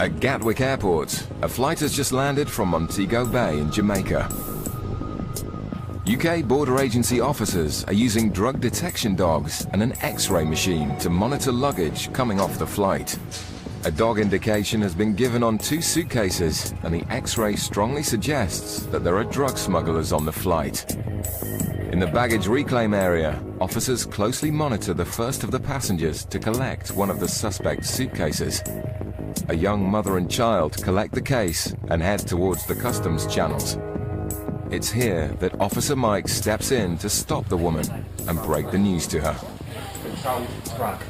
At Gatwick Airport, a flight has just landed from Montego Bay in Jamaica. UK border agency officers are using drug detection dogs and an X-ray machine to monitor luggage coming off the flight. A dog indication has been given on 2 suitcases, and the X-ray strongly suggests that there are drug smugglers on the flight. In the baggage reclaim area, officers closely monitor the first of the passengers to collect one of the suspect's suitcases. A young mother and child collect the case and head towards the customs channels. It's here that Officer Mike steps in to stop the woman and break the news to her. Controlled drug.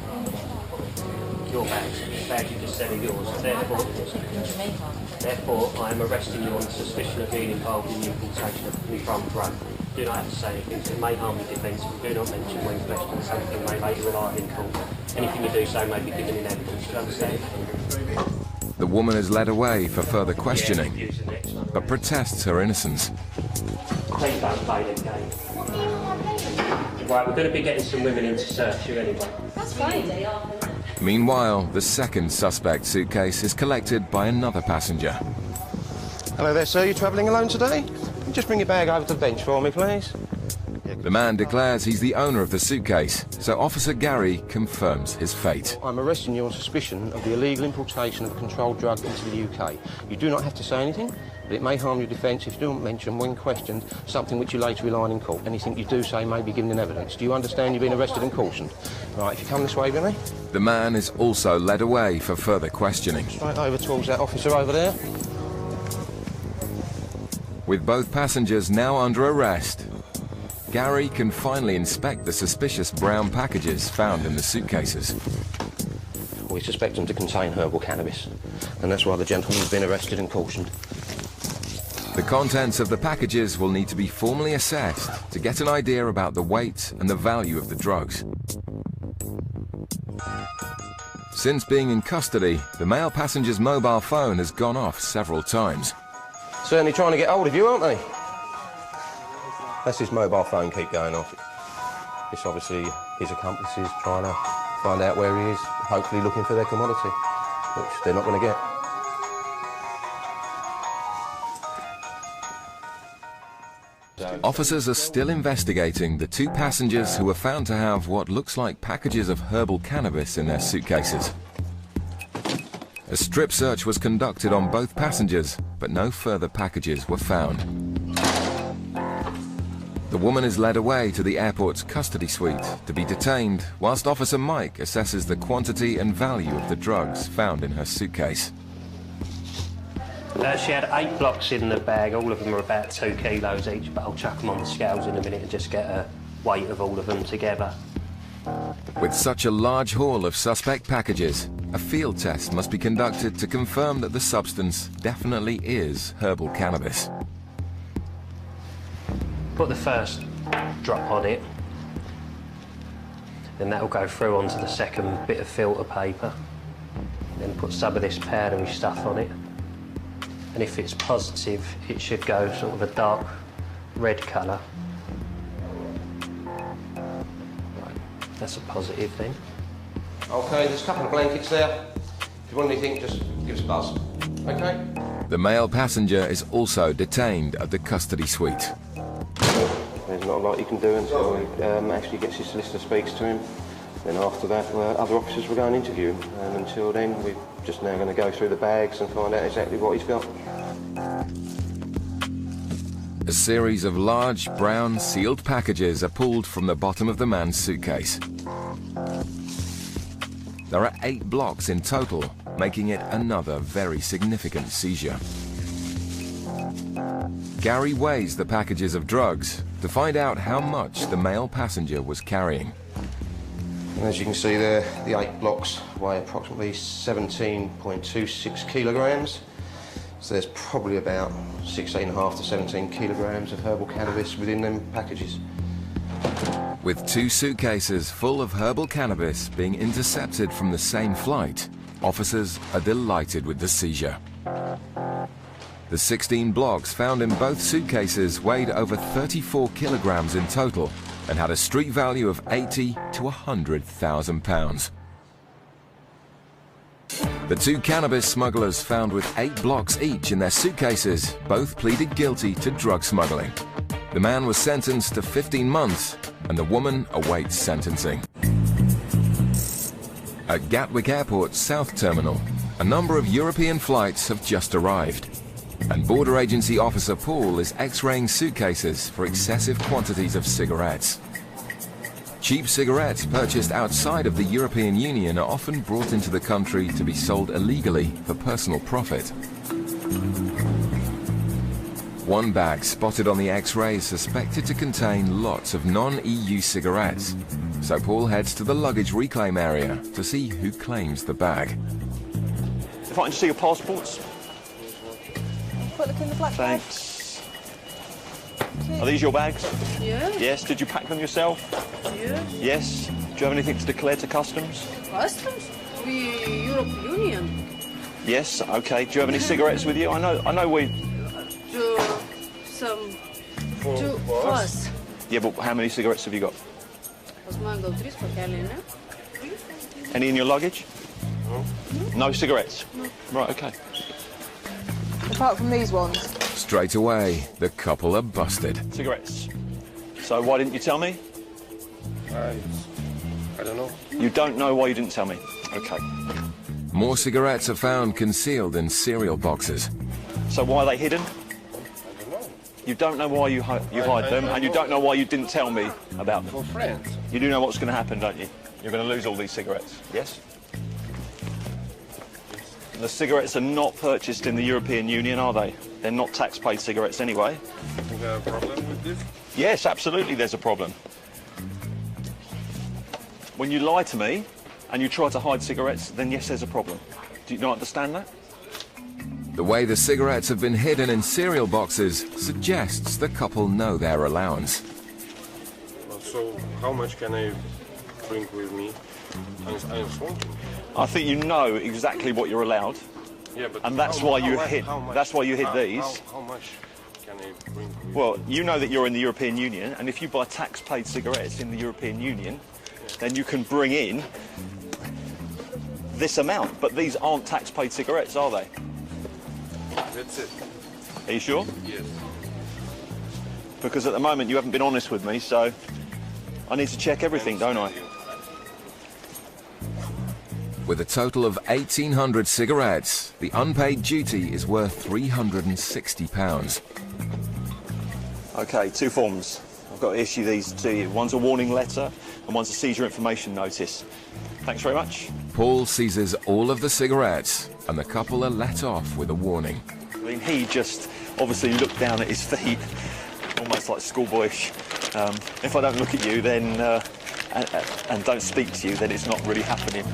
Your bags. The bags you just said are yours. Therefore, I am arresting you on suspicion of being involved in the importation of controlled drug. Do not have to say anything, so it may harm your defence. Do not mention when questioned something may later rely in court. Anything you do so may be given in evidence. Do you understand? The woman is led away for further questioning, but protests her innocence. Please don't play that game. Right, we're going to be getting some women in to search you anyway. That's fine. Meanwhile, the second suspect suitcase is collected by another passenger. Hello there, sir. You travelling alone today? Just bring your bag over to the bench for me, please. The man declares he's the owner of the suitcase, so Officer Gary confirms his fate. I'm arresting you on suspicion of the illegal importation of a controlled drug into the UK. You do not have to say anything, but it may harm your defence if you don't mention, when questioned, something which you later rely on in court. Anything you do say may be given in evidence. Do you understand you've been arrested and cautioned? Right, if you come this way with me. The man is also led away for further questioning. Straight over towards that officer over there. With both passengers now under arrest, Gary can finally inspect the suspicious brown packages found in the suitcases. We suspect them to contain herbal cannabis, and that's why the gentleman's been arrested and cautioned. The contents of the packages will need to be formally assessed to get an idea about the weight and the value of the drugs. Since being in custody, the male passenger's mobile phone has gone off several times. Certainly trying to get hold of you, aren't they? That's his mobile phone keep going off. It's obviously his accomplices trying to find out where he is, hopefully looking for their commodity, which they're not going to get. Officers are still investigating the 2 passengers who were found to have what looks like packages of herbal cannabis in their suitcases. A strip search was conducted on both passengers, but no further packages were found. The woman is led away to the airport's custody suite to be detained, whilst Officer Mike assesses the quantity and value of the drugs found in her suitcase. She had 8 blocks in the bag. All of them are about 2 kilos each, but I'll chuck them on the scales in a minute and just get a weight of all of them together. With such a large haul of suspect packages, a field test must be conducted to confirm that the substance definitely is herbal cannabis. Put the first drop on it, then that will go through onto the second bit of filter paper. Then put some of this powdery stuff on it, and if it's positive, it should go sort of a dark red colour. Right, that's a positive then. OK, there's a couple of blankets there. If you want anything, just give us a buzz. OK? The male passenger is also detained at the custody suite. There's not a lot you can do until he actually gets his solicitor, speaks to him. Then after that, other officers will go and interview him. And until then, we're just now going to go through the bags and find out exactly what he's got. A series of large, brown, sealed packages are pulled from the bottom of the man's suitcase. There are 8 blocks in total, making it another very significant seizure. Gary weighs the packages of drugs to find out how much the male passenger was carrying. And as you can see there, the 8 blocks weigh approximately 17.26 kilograms. So there's probably about 16.5 to 17 kilograms of herbal cannabis within them packages. With 2 suitcases full of herbal cannabis being intercepted from the same flight, officers are delighted with the seizure. The 16 blocks found in both suitcases weighed over 34 kilograms in total and had a street value of £80,000 to £100,000. The two cannabis smugglers found with 8 blocks each in their suitcases both pleaded guilty to drug smuggling. The man was sentenced to 15 months and the woman awaits sentencing. At Gatwick Airport's South Terminal, a number of European flights have just arrived, and Border Agency Officer Paul is x-raying suitcases for excessive quantities of cigarettes. Cheap cigarettes purchased outside of the European Union are often brought into the country to be sold illegally for personal profit. One bag spotted on the x-ray is suspected to contain lots of non-EU cigarettes, so Paul heads to the luggage reclaim area to see who claims the bag. If I can see your passports. Put look in the black bag. Thanks. Are these your bags? Yeah. Yes. Did you pack them yourself? Yeah. Yes. Do you have anything to declare to customs? Customs? We European Union. Yes. Okay. Do you have any cigarettes with you? I know we. Some. Two for us. Yeah, but how many cigarettes have you got? Any in your luggage? No. No cigarettes? No. Right. Okay. Apart from these ones. Straight away, the couple are busted. Cigarettes. So why didn't you tell me? I don't know. You don't know why you didn't tell me? Okay. More cigarettes are found concealed in cereal boxes. So why are they hidden? I don't know. You don't know why you hide them, and you don't know why you didn't tell me about them. For friends. You do know what's going to happen, don't you? You're going to lose all these cigarettes. Yes? The cigarettes are not purchased in the European Union, are they? They're not tax-paid cigarettes anyway. Is there a problem with this? Yes, absolutely there's a problem. When you lie to me and you try to hide cigarettes, then yes, there's a problem. Do you not understand that? The way the cigarettes have been hidden in cereal boxes suggests the couple know their allowance. Well, so how much can I bring with me? I'm smoking. I think you know exactly what you're allowed. Yeah, but and that's why you hid. That's why you hid these. How much can I bring with me? Well, you know that you're in the European Union, and if you buy tax-paid cigarettes in the European Union, then you can bring in this amount. But these aren't tax-paid cigarettes, are they? That's it. Are you sure? Yes. Because at the moment you haven't been honest with me, so I need to check everything, don't I? With a total of 1,800 cigarettes, the unpaid duty is worth £360. Okay, 2 forms. I've got to issue these to you. One's a warning letter and one's a seizure information notice. Thanks very much. Paul seizes all of the cigarettes and the couple are let off with a warning. I mean, he just obviously looked down at his feet, almost like schoolboyish. If I don't look at you then and don't speak to you, then it's not really happening.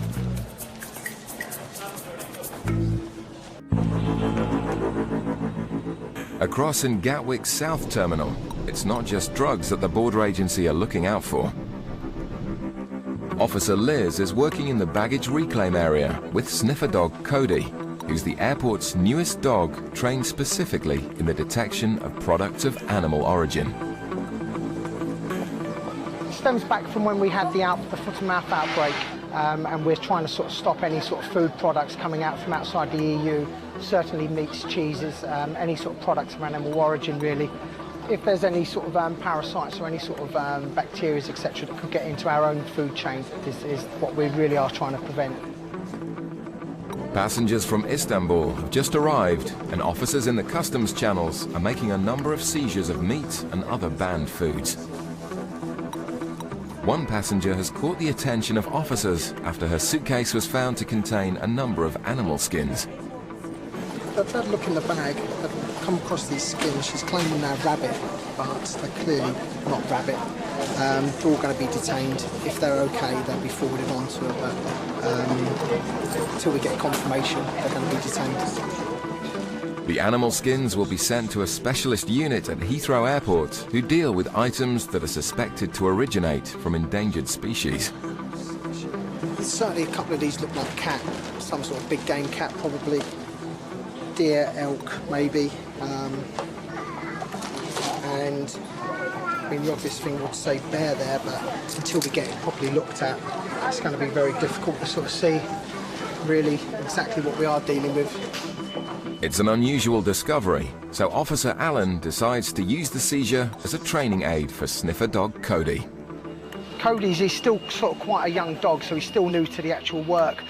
Across in Gatwick's South Terminal, it's not just drugs that the Border Agency are looking out for. Officer Liz is working in the baggage reclaim area with sniffer dog Cody, who's the airport's newest dog trained specifically in the detection of products of animal origin. It stems back from when we had the foot-and-mouth outbreak, and we're trying to sort of stop any sort of food products coming out from outside the EU, certainly meats, cheeses, any sort of products of animal origin really. If there's any sort of parasites or any sort of bacteria, etc., that could get into our own food chain, is what we really are trying to prevent. Passengers from Istanbul have just arrived, and officers in the customs channels are making a number of seizures of meat and other banned foods. One passenger has caught the attention of officers after her suitcase was found to contain a number of animal skins. I've had a look in the bag, I've come across these skins. She's claiming they're rabbit, but they're clearly not rabbit. They're all going to be detained. If they're okay, they'll be forwarded on to her, but until we get confirmation, they're going to be detained. The animal skins will be sent to a specialist unit at Heathrow Airport who deal with items that are suspected to originate from endangered species. Certainly a couple of these look like cat, some sort of big game cat probably. Deer, elk, maybe, and I mean the obvious thing would say bear there, but until we get it properly looked at, it's going to be very difficult to sort of see really exactly what we are dealing with. It's an unusual discovery, so Officer Allen decides to use the seizure as a training aid for sniffer dog Cody. He's still sort of quite a young dog, so he's still new to the actual work.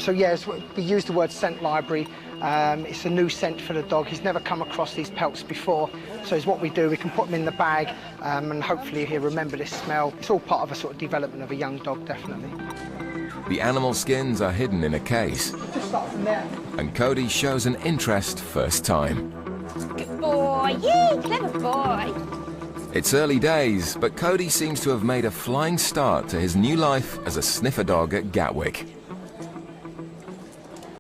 So yes, we use the word scent library. It's a new scent for the dog. He's never come across these pelts before. So it's what we do. We can put him in the bag and hopefully he'll remember this smell. It's all part of a sort of development of a young dog, definitely. The animal skins are hidden in a case, Just start from there. and Cody shows an interest first time. Good boy, yay, clever boy. It's early days, but Cody seems to have made a flying start to his new life as a sniffer dog at Gatwick.